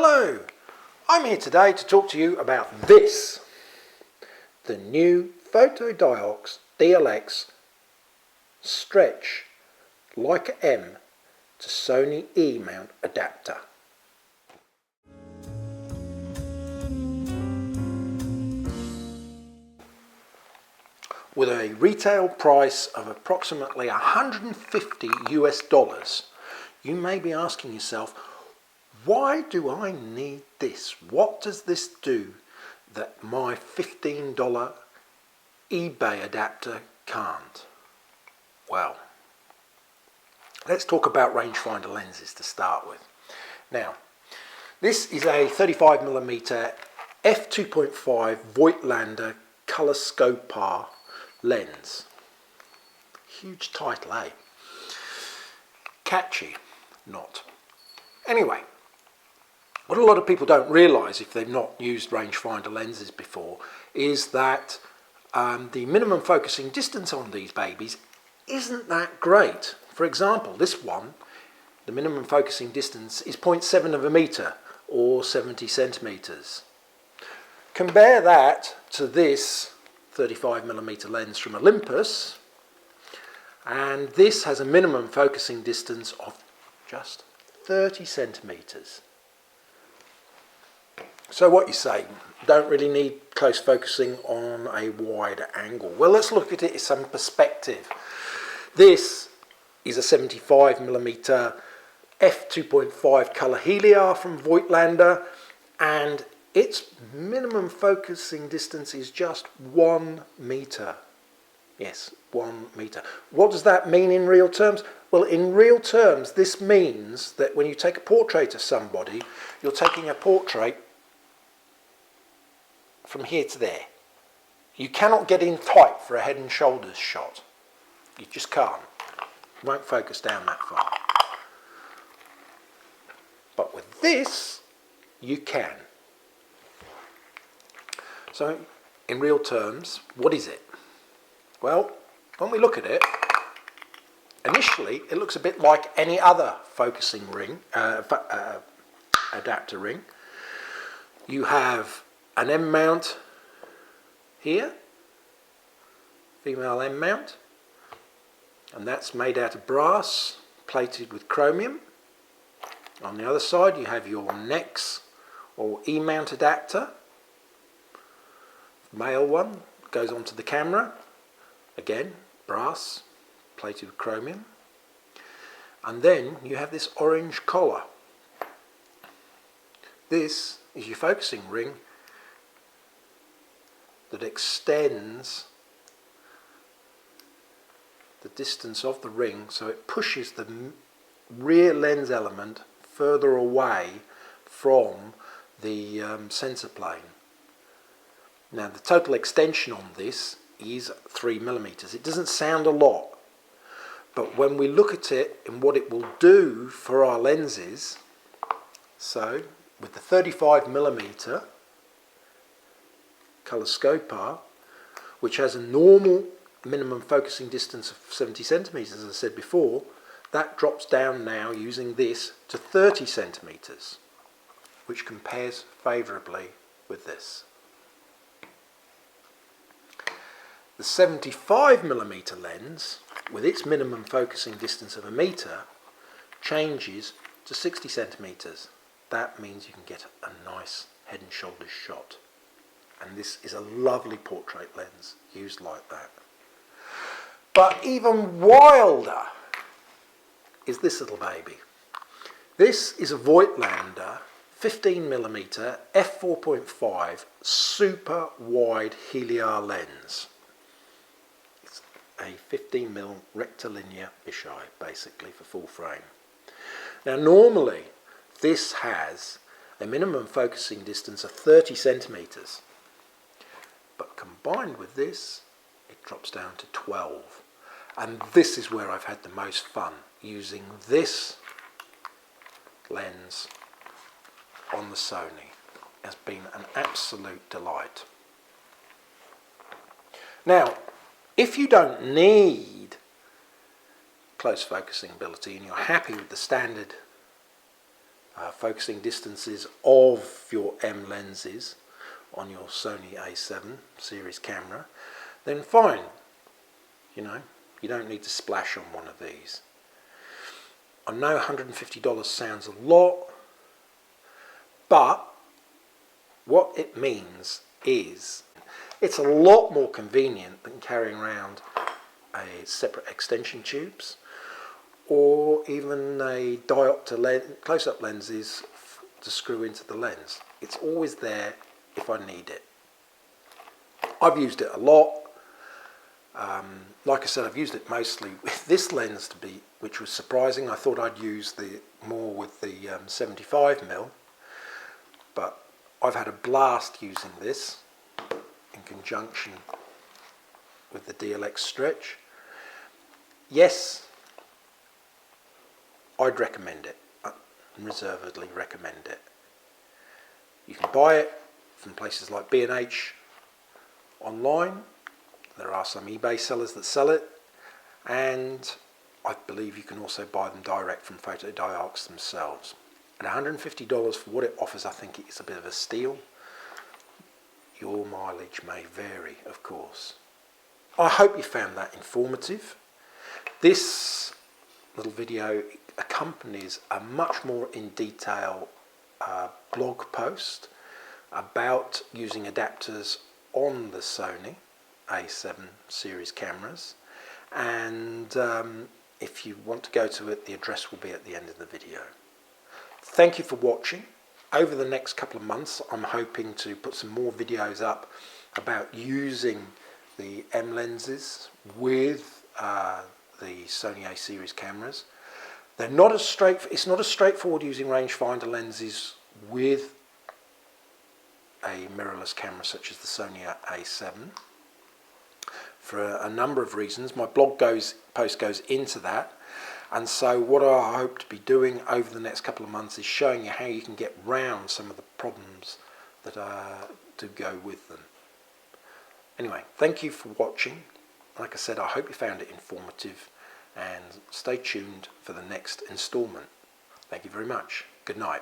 Hello, I'm here today to talk to you about this, the new Fotodiox DLX stretch Leica M to Sony E mount adapter. With a retail price of approximately $150 US, you may be asking yourself, why do I need this? What does this do that my $15 eBay adapter can't? Well, let's talk about rangefinder lenses to start with. Now, this is a 35mm f2.5 Voigtlander Color lens. Huge title, eh? Catchy, not. Anyway, what a lot of people don't realise if they've not used rangefinder lenses before is that the minimum focusing distance on these babies isn't that great. For example, this one, the minimum focusing distance is 0.7 of a metre or 70 centimetres. Compare that to this 35mm lens from Olympus, and this has a minimum focusing distance of just 30 centimetres. So what you say, don't really need close focusing on a wide angle. Well, let's look at it in some perspective. This is a 75mm f2.5 Color Heliar from Voigtlander, and its minimum focusing distance is just 1 metre. Yes, 1 metre. What does that mean in real terms? Well, in real terms, this means that when you take a portrait of somebody, you're taking a portrait from here to there. You cannot get in tight for a head and shoulders shot. You just can't. It won't focus down that far. But with this, you can. So, in real terms, what is it? Well, when we look at it, initially it looks a bit like any other focusing ring, adapter ring. You have an M mount here, female M mount, and that's made out of brass, plated with chromium. On the other side you have your NEX or E mount adapter, male one, goes onto the camera, again brass, plated with chromium, and then you have this orange collar. This is your focusing ring that extends the distance of the ring, so it pushes the rear lens element further away from the sensor plane. Now the total extension on this is 3mm. It doesn't sound a lot, but when we look at it and what it will do for our lenses, so with the 35mm Color, which has a normal minimum focusing distance of 70 centimetres, as I said before, that drops down now using this to 30 centimetres, which compares favourably with this. The 75mm lens, with its minimum focusing distance of a metre, changes to 60 centimetres. That means you can get a nice head and shoulders shot. And this is a lovely portrait lens used like that. But even wilder is this little baby. This is a Voigtlander 15mm f4.5 super wide Heliar lens. It's a 15mm rectilinear fisheye basically for full frame. Now normally this has a minimum focusing distance of 30 centimetres. But combined with this, it drops down to 12. And this is where I've had the most fun, using this lens on the Sony. It has been an absolute delight. Now, if you don't need close focusing ability and you're happy with the standard focusing distances of your M lenses on your Sony A7 series camera, then fine. You know, you don't need to splash on one of these. I know $150 sounds a lot, but what it means is it's a lot more convenient than carrying around a separate extension tubes or even a diopter close-up lenses to screw into the lens. It's always there if I need it. I've used it a lot. Like I said, I've used it mostly with this lens which was surprising. I thought I'd use more with the 75mm, but I've had a blast using this in conjunction with the DLX stretch. Yes, I'd recommend it, unreservedly recommend it. You can buy it from places like B&H online. There are some eBay sellers that sell it, and I believe you can also buy them direct from Fotodiox themselves. At $150 for what it offers, I think it's a bit of a steal. Your mileage may vary, of course. I hope you found that informative. This little video accompanies a much more in detail blog post about using adapters on the Sony A7 series cameras, and if you want to go to it, the address will be at the end of the video. Thank you for watching. Over the next couple of months, I'm hoping to put some more videos up about using the M lenses with the Sony A series cameras. It's not as straightforward using rangefinder lenses with a mirrorless camera such as the Sony A7 for a number of reasons. My blog post goes into that, and so what I hope to be doing over the next couple of months is showing you how you can get round some of the problems that do go with them. Anyway, thank you for watching. Like I said, I hope you found it informative, and stay tuned for the next instalment. Thank you very much. Good night.